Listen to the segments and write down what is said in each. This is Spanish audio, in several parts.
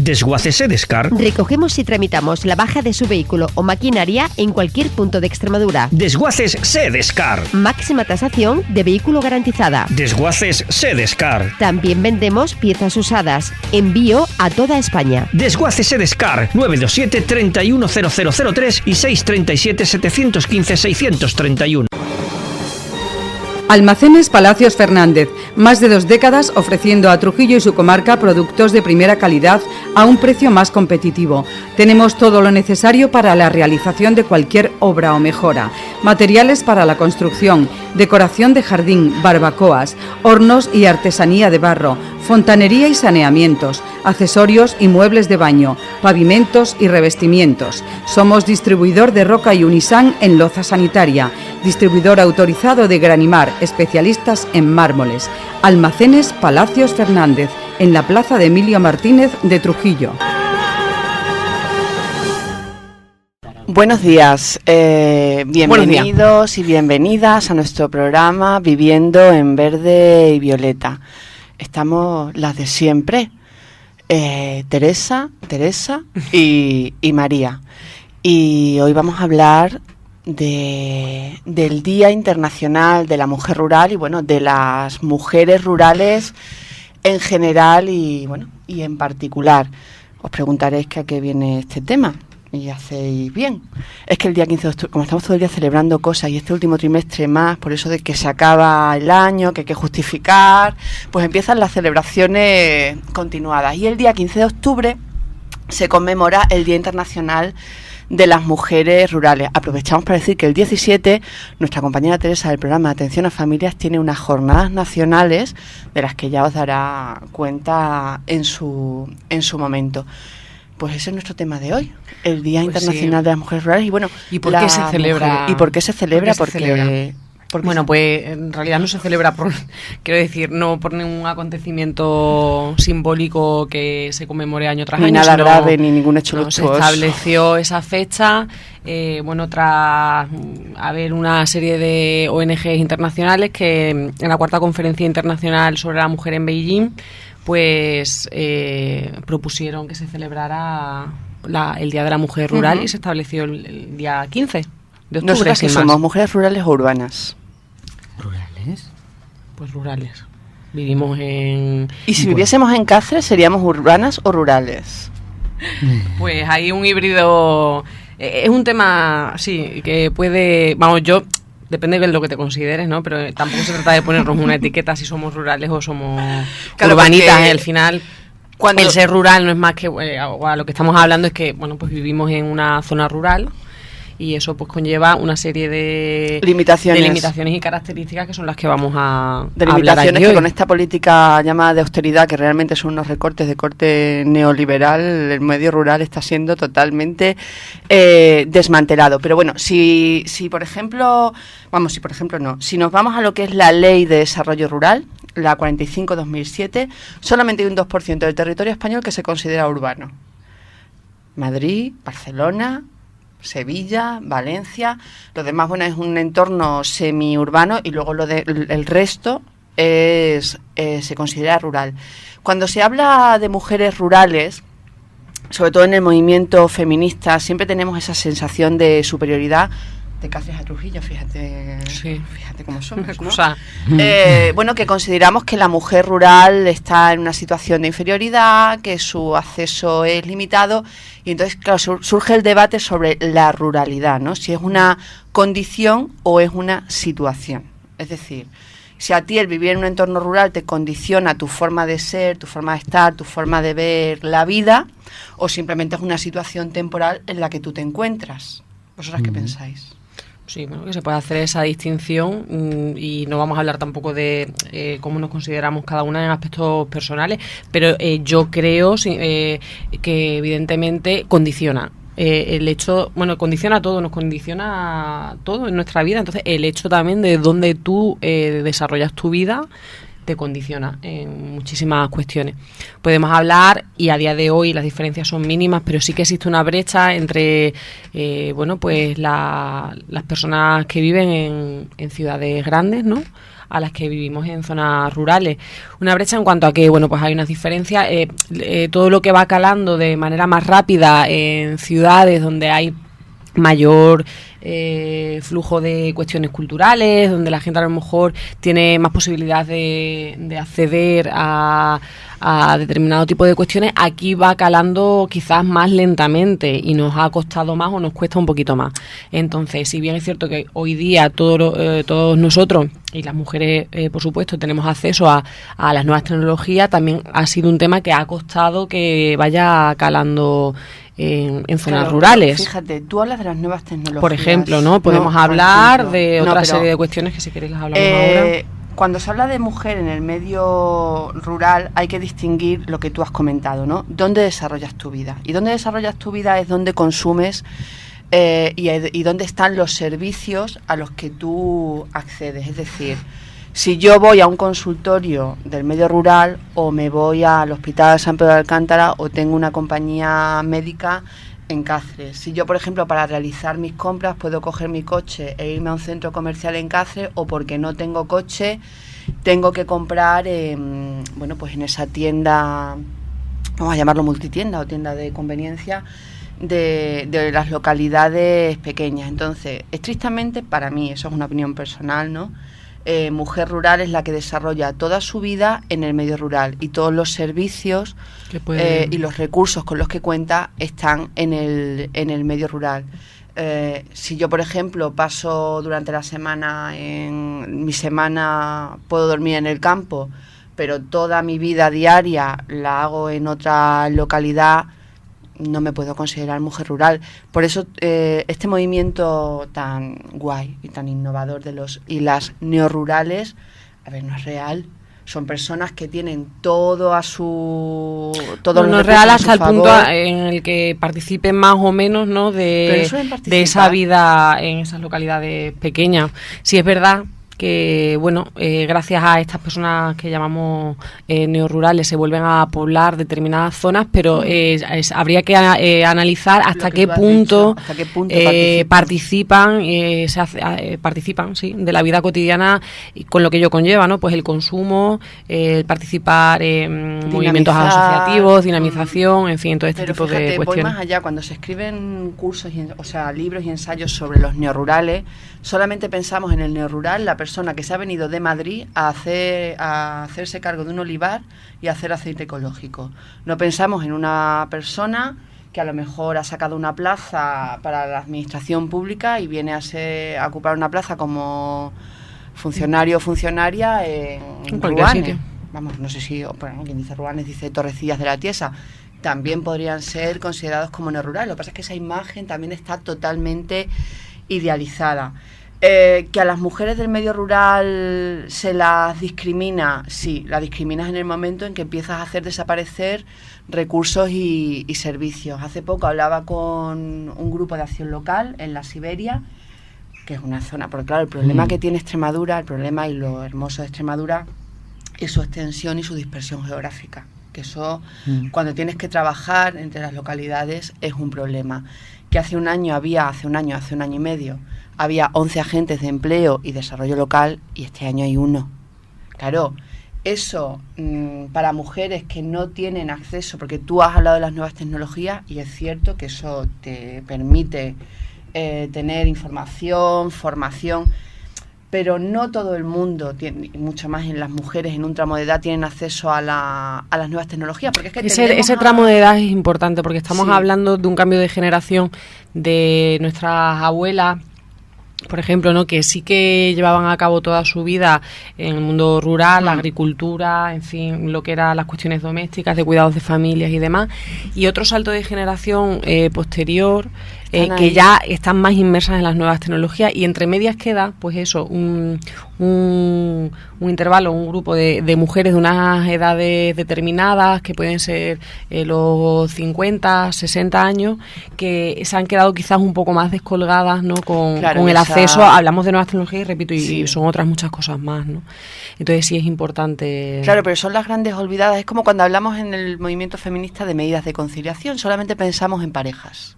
Desguaces Sedescar. Recogemos y tramitamos la baja de su vehículo o maquinaria en cualquier punto de Extremadura. Desguaces Sedescar. Máxima tasación de vehículo garantizada. Desguaces Sedescar. También vendemos piezas usadas. Envío a toda España. Desguaces Sedescar. 927 310003 y 637 715 631. Almacenes Palacios Fernández, más de 2 décadas ofreciendo a Trujillo y su comarca productos de primera calidad a un precio más competitivo. Tenemos todo lo necesario para la realización de cualquier obra o mejora. Materiales para la construcción, decoración de jardín, barbacoas, hornos y artesanía de barro, fontanería y saneamientos, accesorios y muebles de baño, pavimentos y revestimientos. Somos distribuidor de Roca y Unisan en loza sanitaria, distribuidor autorizado de Granimar, especialistas en mármoles. Almacenes Palacios Fernández, en la plaza de Emilio Martínez de Trujillo. Buenos días, bienvenidos y bienvenidas a nuestro programa Viviendo en Verde y Violeta. Estamos las de siempre, Teresa y María. Y hoy vamos a hablar del Día Internacional de la Mujer Rural y bueno, de las mujeres rurales en general y bueno, y en particular. Os preguntaréis que a qué viene este tema. Y hacéis bien. Es que el día 15 de octubre, como estamos todo el día celebrando cosas y este último trimestre más, por eso de que se acaba el año, que hay que justificar, pues empiezan las celebraciones continuadas. Y el día 15 de octubre se conmemora el Día Internacional de las Mujeres Rurales. Aprovechamos para decir que el 17, nuestra compañera Teresa del programa Atención a Familias tiene unas jornadas nacionales de las que ya os dará cuenta en su momento. Pues ese es nuestro tema de hoy, el Día Internacional de las Mujeres Rurales. Y bueno, ¿y por qué se celebra? ¿Y por qué se celebra? Porque bueno, pues en realidad no se celebra quiero decir, no por ningún acontecimiento simbólico que se conmemore año tras año. Ni nada grave, ni ningún hecho luctuoso. Se estableció esa fecha, bueno, tras haber una serie de ONGs internacionales que en la 4ª Conferencia Internacional sobre la Mujer en Beijing pues propusieron que se celebrara el Día de la Mujer Rural y se estableció el día 15 de octubre. ¿Nosotras que somos mujeres rurales o urbanas? ¿Rurales? Pues rurales. Vivimos en... ¿Y si viviésemos en Cáceres, seríamos urbanas o rurales? Pues hay un híbrido... es un tema, sí, que puede... Vamos, depende de lo que te consideres, ¿no? Pero tampoco se trata de ponernos una etiqueta si somos rurales o somos urbanitas. Al final, el ser rural no es más que... a lo que estamos hablando es que, bueno, pues vivimos en una zona rural y eso pues conlleva una serie de limitaciones y características que son las que vamos a hablar aquí que hoy. Con esta política llamada de austeridad, que realmente son unos recortes de corte neoliberal, el medio rural está siendo totalmente desmantelado. Pero bueno, si por ejemplo nos vamos a lo que es la Ley de Desarrollo Rural, la 45/2007, solamente hay un 2% del territorio español que se considera urbano. Madrid, Barcelona, Sevilla, Valencia, lo demás, bueno, es un entorno semiurbano y luego el resto se considera rural. Cuando se habla de mujeres rurales, sobre todo en el movimiento feminista, siempre tenemos esa sensación de superioridad de Cáceres a Trujillo, fíjate cómo somos, ¿no? Bueno, que consideramos que la mujer rural está en una situación de inferioridad, que su acceso es limitado, y entonces, claro, surge el debate sobre la ruralidad, ¿no? Si es una condición o es una situación. Es decir, si a ti el vivir en un entorno rural te condiciona tu forma de ser, tu forma de estar, tu forma de ver la vida, o simplemente es una situación temporal en la que tú te encuentras. ¿Vosotras qué pensáis? Sí, bueno, que se puede hacer esa distinción y no vamos a hablar tampoco de cómo nos consideramos cada una en aspectos personales, pero yo creo que evidentemente condiciona. El hecho, bueno, condiciona todo, nos condiciona todo en nuestra vida, entonces el hecho también de dónde tú desarrollas tu vida te condiciona en muchísimas cuestiones. Podemos hablar, y a día de hoy las diferencias son mínimas, pero sí que existe una brecha entre bueno, pues las personas que viven en ciudades grandes, ¿no?, a las que vivimos en zonas rurales. Una brecha en cuanto a que, bueno, pues hay unas diferencias, todo lo que va calando de manera más rápida en ciudades donde hay mayor flujo de cuestiones culturales, donde la gente a lo mejor tiene más posibilidad de acceder a determinado tipo de cuestiones, aquí va calando quizás más lentamente y nos ha costado más o nos cuesta un poquito más. Entonces, si bien es cierto que hoy día todos nosotros y las mujeres, por supuesto, tenemos acceso a las nuevas tecnologías, también ha sido un tema que ha costado que vaya calando en zonas rurales. Fíjate, tú hablas de las nuevas tecnologías. Por ejemplo, ¿no? Podemos hablar de otra serie de cuestiones que si queréis las hablamos ahora. Cuando se habla de mujer en el medio rural hay que distinguir lo que tú has comentado, ¿no? ¿Dónde desarrollas tu vida? Y dónde desarrollas tu vida es donde consumes y dónde están los servicios a los que tú accedes. Es decir, si yo voy a un consultorio del medio rural o me voy al Hospital de San Pedro de Alcántara o tengo una compañía médica en Cáceres. Si yo, por ejemplo, para realizar mis compras puedo coger mi coche e irme a un centro comercial en Cáceres, o porque no tengo coche tengo que comprar bueno, pues en esa tienda, vamos a llamarlo multitienda o tienda de conveniencia de las localidades pequeñas. Entonces, estrictamente para mí, eso es una opinión personal, ¿no? Mujer rural es la que desarrolla toda su vida en el medio rural y todos los servicios y los recursos con los que cuenta están en el medio rural. Si yo, por ejemplo, paso durante la semana, en mi semana puedo dormir en el campo, pero toda mi vida diaria la hago en otra localidad, no me puedo considerar mujer rural. Por eso este movimiento tan guay y tan innovador de los y las neorurales, a ver, no es real. Son personas que tienen todo a su... no es real hasta el punto en el que participen más o menos, ¿no? de esa vida en esas localidades pequeñas. Sí, es verdad que, bueno, gracias a estas personas que llamamos neorurales se vuelven a poblar determinadas zonas, pero habría que analizar hasta qué punto participan sí, de la vida cotidiana con lo que ello conlleva, ¿no? Pues el consumo, el participar en movimientos asociativos, dinamización, en fin, todo este tipo de cuestiones. Voy más allá, cuando se escriben cursos, libros y ensayos sobre los neorurales, solamente pensamos en el neorural, la persona que se ha venido de Madrid a hacerse cargo de un olivar y a hacer aceite ecológico. No pensamos en una persona que a lo mejor ha sacado una plaza para la administración pública y viene a ocupar una plaza como funcionario o funcionaria en cualquier sitio. Vamos, no sé si, bueno, quien dice Ruanes dice Torrecillas de la Tiesa. También podrían ser considerados como neorurales. Lo que pasa es que esa imagen también está totalmente idealizada. Que a las mujeres del medio rural se las discrimina, sí, las discriminas en el momento en que empiezas a hacer desaparecer recursos y servicios. Hace poco hablaba con un grupo de acción local en la Siberia, que es una zona, porque claro, el problema que tiene Extremadura, el problema y lo hermoso de Extremadura es su extensión y su dispersión geográfica, que eso cuando tienes que trabajar entre las localidades es un problema. Que hace un año y medio, había 11 agentes de empleo y desarrollo local y este año hay 1. Claro, eso para mujeres que no tienen acceso, porque tú has hablado de las nuevas tecnologías y es cierto que eso te permite tener información, formación, pero no todo el mundo tiene, y mucho más en las mujeres en un tramo de edad, tienen acceso a las nuevas tecnologías. Porque es que ese tramo de edad es importante, porque estamos hablando de un cambio de generación de nuestras abuelas, por ejemplo, ¿no? Que sí que llevaban a cabo toda su vida en el mundo rural, la agricultura, en fin, lo que eran las cuestiones domésticas, de cuidados de familias y demás, y otro salto de generación posterior, que ya están más inmersas en las nuevas tecnologías, y entre medias queda, pues eso, un intervalo, un grupo de mujeres de unas edades determinadas, que pueden ser los 50, 60 años, que se han quedado quizás un poco más descolgadas, ¿no? Con el acceso, hablamos de nuevas tecnologías y repito, y son otras muchas cosas más, ¿no? Entonces sí es importante. Claro, pero son las grandes olvidadas. Es como cuando hablamos en el movimiento feminista de medidas de conciliación, solamente pensamos en parejas.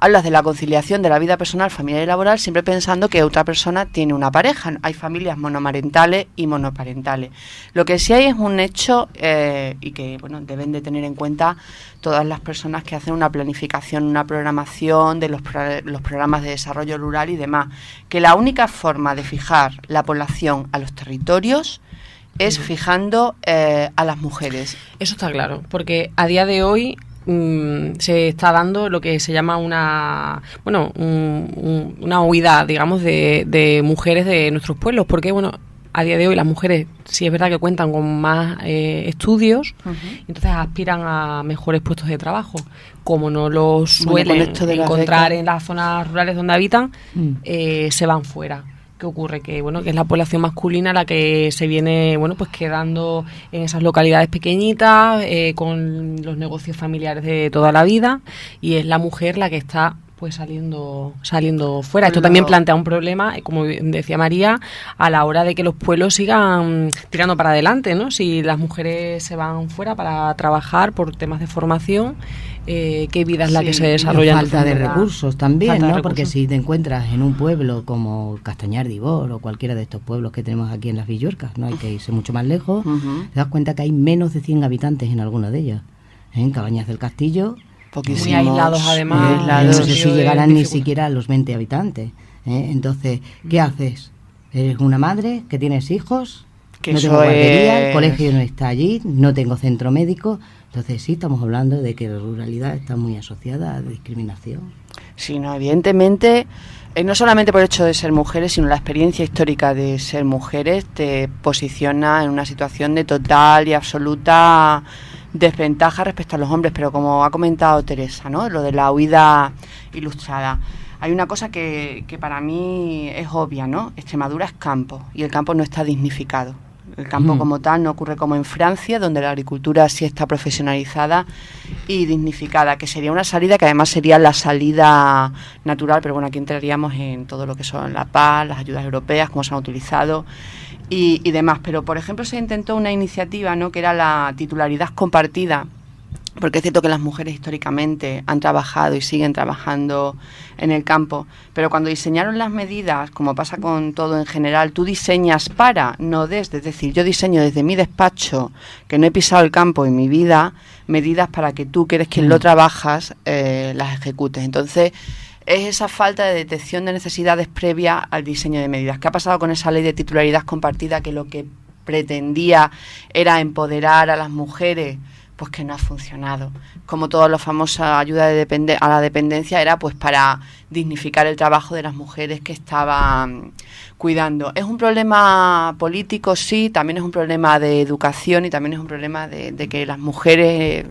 hablas de la conciliación de la vida personal, familiar y laboral, siempre pensando que otra persona tiene una pareja. Hay familias monomarentales y monoparentales. Lo que sí hay es un hecho y que bueno, deben de tener en cuenta todas las personas que hacen una planificación, una programación de los programas de desarrollo rural y demás, que la única forma de fijar la población a los territorios es fijando a las mujeres. Eso está claro, porque a día de hoy se está dando lo que se llama una huida, digamos, de mujeres de nuestros pueblos, porque bueno, a día de hoy las mujeres sí es verdad que cuentan con más estudios, entonces aspiran a mejores puestos de trabajo. Como no los suelen encontrar en las zonas rurales donde habitan, se van fuera. ¿Qué ocurre? Que bueno, que es la población masculina la que se viene pues quedando en esas localidades pequeñitas, con los negocios familiares de toda la vida, y es la mujer la que está pues saliendo fuera. Esto también plantea un problema, como decía María, a la hora de que los pueblos sigan tirando para adelante, ¿no? Si las mujeres se van fuera para trabajar por temas de formación, ¿qué vida es la que se desarrolla? Falta de recursos también, falta de ¿no? recursos. Porque si te encuentras en un pueblo como Castañar de Ibor o cualquiera de estos pueblos que tenemos aquí en las Villuercas, no hay que irse mucho más lejos, te das cuenta que hay menos de 100 habitantes en alguna de ellas. En Cabañas del Castillo, Poquísimos, muy aislados además, no sé si llegarán ni siquiera a los 20 habitantes. Entonces, ¿qué haces? Eres una madre que tienes hijos, que no tengo guardería, el colegio no está allí, no tengo centro médico. Entonces sí estamos hablando de que la ruralidad está muy asociada a discriminación. Sí, no, evidentemente, no solamente por el hecho de ser mujeres, sino la experiencia histórica de ser mujeres te posiciona en una situación de total y absoluta desventaja respecto a los hombres. Pero como ha comentado Teresa, ¿no? Lo de la huida ilustrada. Hay una cosa que para mí es obvia, ¿no? Extremadura es campo y el campo no está dignificado. El campo como tal no ocurre como en Francia, donde la agricultura sí está profesionalizada y dignificada, que sería una salida que además sería la salida natural, pero bueno, aquí entraríamos en todo lo que son la PAC, las ayudas europeas, cómo se han utilizado y demás. Pero, por ejemplo, se intentó una iniciativa, ¿no?, que era la titularidad compartida, porque es cierto que las mujeres históricamente han trabajado y siguen trabajando en el campo, pero cuando diseñaron las medidas, como pasa con todo en general, tú diseñas para, no desde, es decir, yo diseño desde mi despacho, que no he pisado el campo en mi vida, medidas para que tú, que eres quien lo trabajas, las ejecutes. Entonces, es esa falta de detección de necesidades previa al diseño de medidas. ¿Qué ha pasado con esa ley de titularidad compartida, que lo que pretendía era empoderar a las mujeres? Pues que no ha funcionado. Como toda la famosa ayuda a la dependencia era pues para dignificar el trabajo de las mujeres que estaban cuidando. Es un problema político, sí, también es un problema de educación y también es un problema de que las mujeres,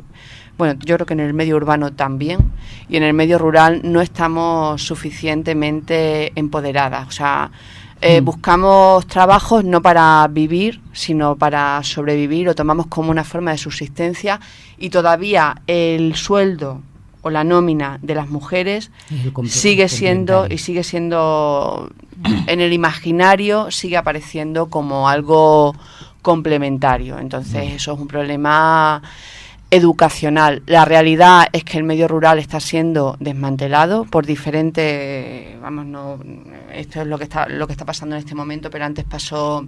bueno, yo creo que en el medio urbano también, y en el medio rural no estamos suficientemente empoderadas. O sea, buscamos trabajos no para vivir, sino para sobrevivir, lo tomamos como una forma de subsistencia, y todavía el sueldo o la nómina de las mujeres sigue siendo en el imaginario, sigue apareciendo como algo complementario. Entonces eso es un problema educacional. La realidad es que el medio rural está siendo desmantelado por diferentes, esto es lo que está pasando en este momento, pero antes pasó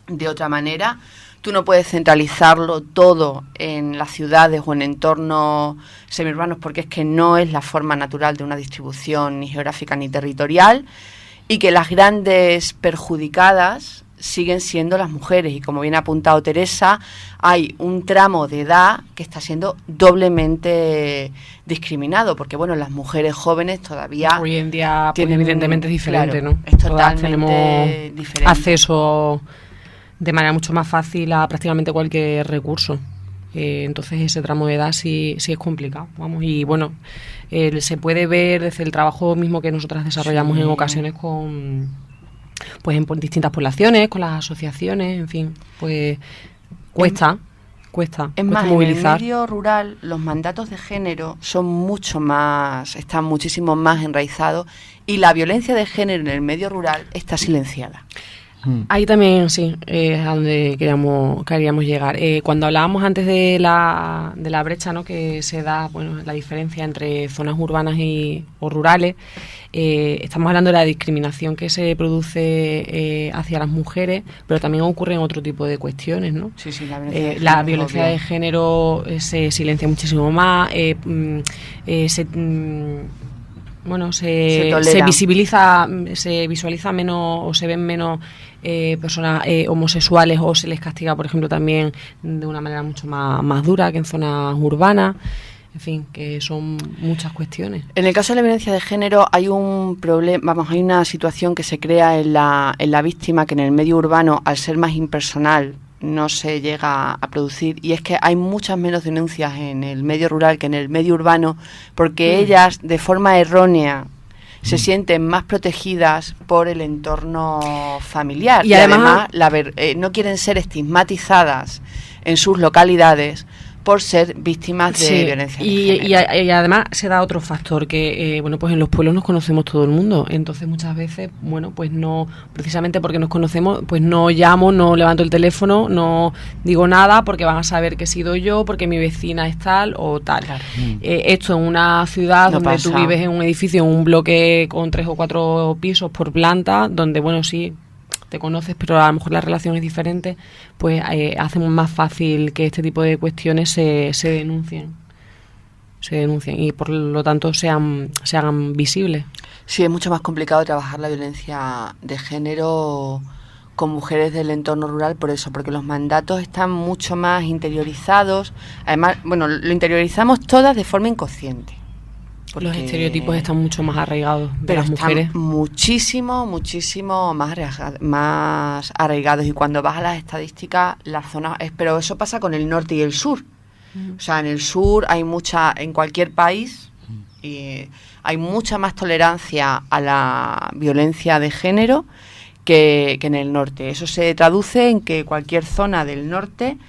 de otra manera. Tú no puedes centralizarlo todo en las ciudades o en entornos semiurbanos, porque es que no es la forma natural de una distribución ni geográfica ni territorial, y que las grandes perjudicadas siguen siendo las mujeres. Y como bien ha apuntado Teresa, hay un tramo de edad que está siendo doblemente discriminado, porque bueno, las mujeres jóvenes todavía hoy en día tienen, pues, evidentemente es diferente, claro, ¿no? es Todas totalmente tenemos diferente. acceso de manera mucho más fácil a prácticamente cualquier recurso. Entonces ese tramo de edad sí es complicado, vamos. Y bueno, se puede ver desde el trabajo mismo que nosotras desarrollamos en ocasiones con en distintas poblaciones, con las asociaciones, en fin, pues cuesta movilizar. En el medio rural los mandatos de género están muchísimo más enraizados, y la violencia de género en el medio rural está silenciada. Ahí también, sí, es a donde queríamos llegar. Cuando hablábamos antes de la brecha, ¿no?, que se da, bueno, la diferencia entre zonas urbanas o rurales, estamos hablando de la discriminación que se produce hacia las mujeres, pero también ocurren otro tipo de cuestiones, ¿no? Sí, la violencia de género se silencia muchísimo más, se visualiza menos, o se ven menos personas homosexuales, o se les castiga, por ejemplo, también de una manera mucho más dura que en zonas urbanas. En fin, que son muchas cuestiones. En el caso de la violencia de género hay un problema, hay una situación que se crea en la víctima, que en el medio urbano, al ser más impersonal, no se llega a producir, y es que hay muchas menos denuncias en el medio rural que en el medio urbano, porque ellas, de forma errónea, se sienten más protegidas por el entorno familiar, y además no quieren ser estigmatizadas en sus localidades por ser víctimas de violencia de género. Y además se da otro factor, que pues en los pueblos nos conocemos todo el mundo, entonces muchas veces, pues no, precisamente porque nos conocemos, pues no llamo, no levanto el teléfono, no digo nada, porque van a saber que he sido yo, porque mi vecina es tal o tal. Claro. Esto en una ciudad donde tú vives en un edificio, en un bloque con 3 o 4 pisos por planta, donde, sí, te conoces, pero a lo mejor la relación es diferente, pues hace más fácil que este tipo de cuestiones se denuncien y por lo tanto se hagan visibles. Sí, es mucho más complicado trabajar la violencia de género con mujeres del entorno rural por eso, porque los mandatos están mucho más interiorizados. Además, lo interiorizamos todas de forma inconsciente. Los estereotipos están mucho más arraigados de las mujeres. Están muchísimo más arraigados. Y cuando vas a las estadísticas, las zonas... Pero eso pasa con el norte y el sur. O sea, en el sur hay en cualquier país, y hay mucha más tolerancia a la violencia de género que en el norte. Eso se traduce en que cualquier zona del norte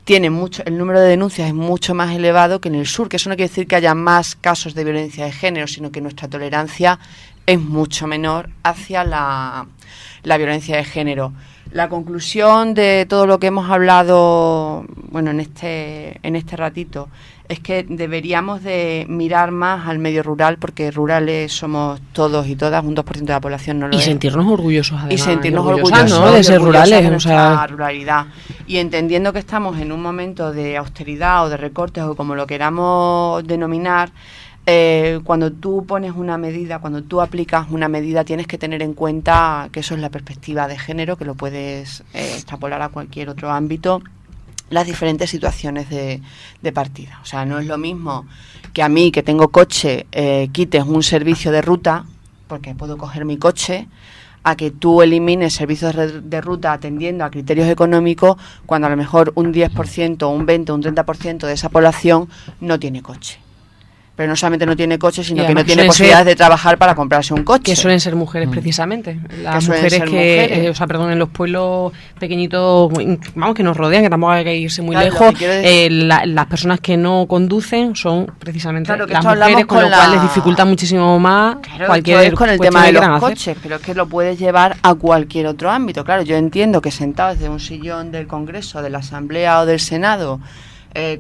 el número de denuncias es mucho más elevado que en el sur, que eso no quiere decir que haya más casos de violencia de género, sino que nuestra tolerancia es mucho menor hacia la violencia de género. La conclusión de todo lo que hemos hablado, en este ratito, es que deberíamos de mirar más al medio rural, porque rurales somos todos y todas, un 2% de la población no lo es. Y sentirnos orgullosos, además. Y sentirnos orgullosos, ¿no?, de ser rurales. De nuestra ruralidad. Y entendiendo que estamos en un momento de austeridad o de recortes, o como lo queramos denominar, cuando tú pones una medida, cuando tú aplicas una medida, tienes que tener en cuenta que eso es la perspectiva de género, que lo puedes extrapolar a cualquier otro ámbito, las diferentes situaciones de partida. O sea, no es lo mismo que a mí, que tengo coche, quites un servicio de ruta, porque puedo coger mi coche, a que tú elimines servicios de ruta atendiendo a criterios económicos, cuando a lo mejor un 10%, un 20%, un 30% de esa población no tiene coche. Pero no solamente no tiene coche, sino que no tiene posibilidades de trabajar para comprarse un coche. Que suelen ser mujeres, precisamente. Las mujeres que, en los pueblos pequeñitos, que nos rodean, que tampoco hay que irse muy lejos, las personas que no conducen son precisamente las mujeres, con lo cual les dificulta muchísimo más cualquier con el tema de los coches, pero es que lo puedes llevar a cualquier otro ámbito. Claro, yo entiendo que sentado desde un sillón del Congreso, de la Asamblea o del Senado,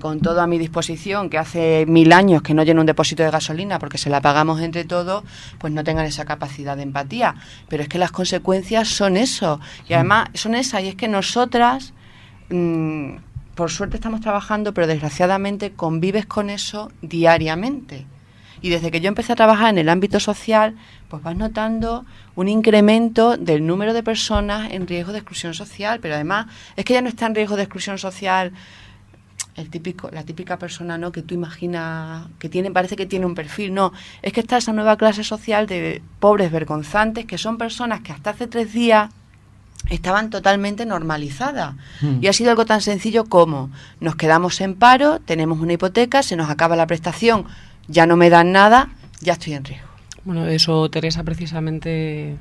con todo a mi disposición, que hace 1000 años que no lleno un depósito de gasolina porque se la pagamos entre todos, pues no tengan esa capacidad de empatía. Pero es que las consecuencias son eso, y además son esas, y es que nosotras, por suerte estamos trabajando, pero desgraciadamente convives con eso diariamente. Y desde que yo empecé a trabajar en el ámbito social, pues vas notando un incremento del número de personas en riesgo de exclusión social, pero además es que ya no está en riesgo de exclusión social la típica persona, ¿no?, que tú imaginas que parece que tiene un perfil. No, es que está esa nueva clase social de pobres vergonzantes, que son personas que hasta hace 3 días estaban totalmente normalizadas. Y ha sido algo tan sencillo como: nos quedamos en paro, tenemos una hipoteca, se nos acaba la prestación, ya no me dan nada, ya estoy en riesgo. Bueno, eso Teresa precisamente,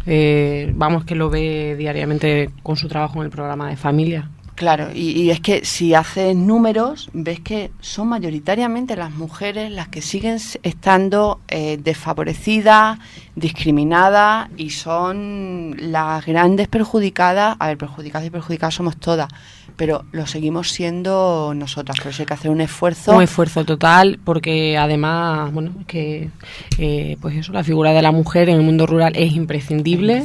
que lo ve diariamente con su trabajo en el programa de familia. Claro, y es que si haces números, ves que son mayoritariamente las mujeres las que siguen estando desfavorecidas, discriminadas, y son las grandes perjudicadas. A ver, perjudicadas y perjudicadas somos todas, pero lo seguimos siendo nosotras, por eso hay que hacer un esfuerzo. Un esfuerzo total, porque además, bueno, que pues eso, la figura de la mujer en el mundo rural es imprescindible.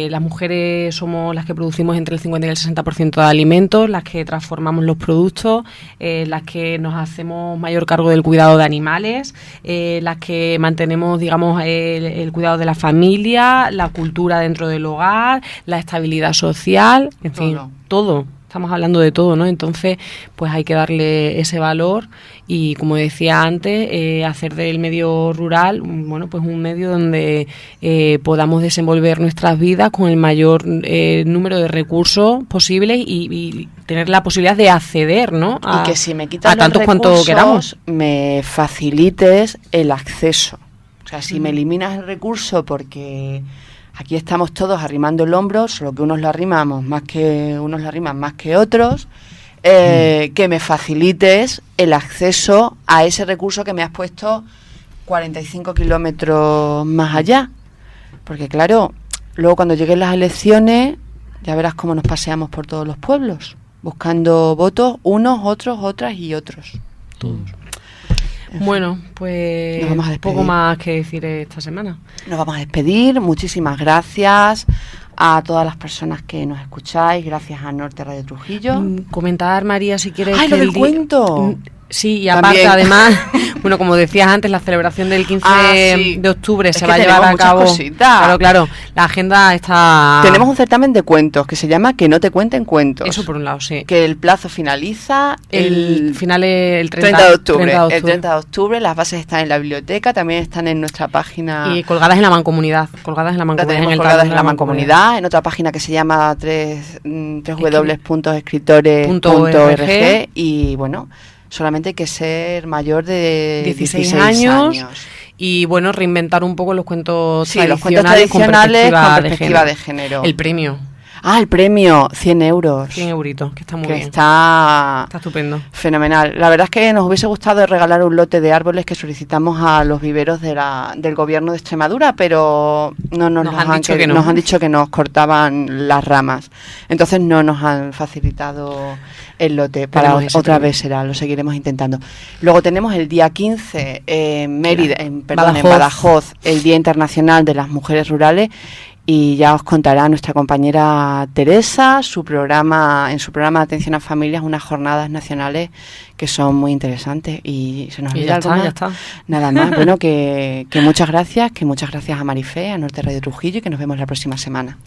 Las mujeres somos las que producimos entre el 50 y el 60% de alimentos, las que transformamos los productos, las que nos hacemos mayor cargo del cuidado de animales, las que mantenemos, digamos, el cuidado de la familia, la cultura dentro del hogar, la estabilidad social, en fin, todo. Estamos hablando de todo, ¿no? Entonces, pues hay que darle ese valor y, como decía antes, hacer del medio rural, bueno, pues un medio donde podamos desenvolver nuestras vidas con el mayor número de recursos posibles y tener la posibilidad de acceder, ¿no? Y que si me quitas a tantos cuanto queramos, me facilites el acceso. O sea, si me eliminas el recurso porque aquí estamos todos arrimando el hombro, solo que unos lo arrimamos más que otros, que me facilites el acceso a ese recurso que me has puesto 45 kilómetros más allá. Porque claro, luego cuando lleguen las elecciones, ya verás cómo nos paseamos por todos los pueblos, buscando votos, unos, otros, otras y otros. Todos. Bueno, pues poco más que decir esta semana. Nos vamos a despedir. Muchísimas gracias a todas las personas que nos escucháis. Gracias a Norte Radio Trujillo. Comentar, María, si quieres. ¡Ay, lo del cuento! Sí, y aparte, además, bueno, como decías antes, la celebración del 15 de octubre se va a llevar a cabo. Claro, la agenda está... Tenemos un certamen de cuentos que se llama Que no te cuenten cuentos. Eso por un lado, sí. Que el plazo finaliza el 30 de octubre. El 30 de octubre, las bases están en la biblioteca, también están en nuestra página. Y colgadas en la Mancomunidad. Colgadas en la Mancomunidad, en otra página que se llama www.escritores.org y bueno... Solamente hay que ser mayor de 16 años. Y bueno, reinventar un poco los cuentos tradicionales con perspectiva de género. El premio. El premio, 100 euros. 100 euritos, que está muy bien. Está estupendo. Fenomenal. La verdad es que nos hubiese gustado regalar un lote de árboles que solicitamos a los viveros del gobierno de Extremadura, pero no nos han dicho que nos cortaban las ramas. Entonces no nos han facilitado el lote. Para otra vez será, lo seguiremos intentando. Luego tenemos el día 15 en Badajoz, el Día Internacional de las Mujeres Rurales. Y ya os contará nuestra compañera Teresa en su programa de atención a familias, unas jornadas nacionales que son muy interesantes. Y se nos olvida algo más. Ya está. Nada más. Bueno, que muchas gracias a Marifé, a Norte Radio Trujillo, y que nos vemos la próxima semana.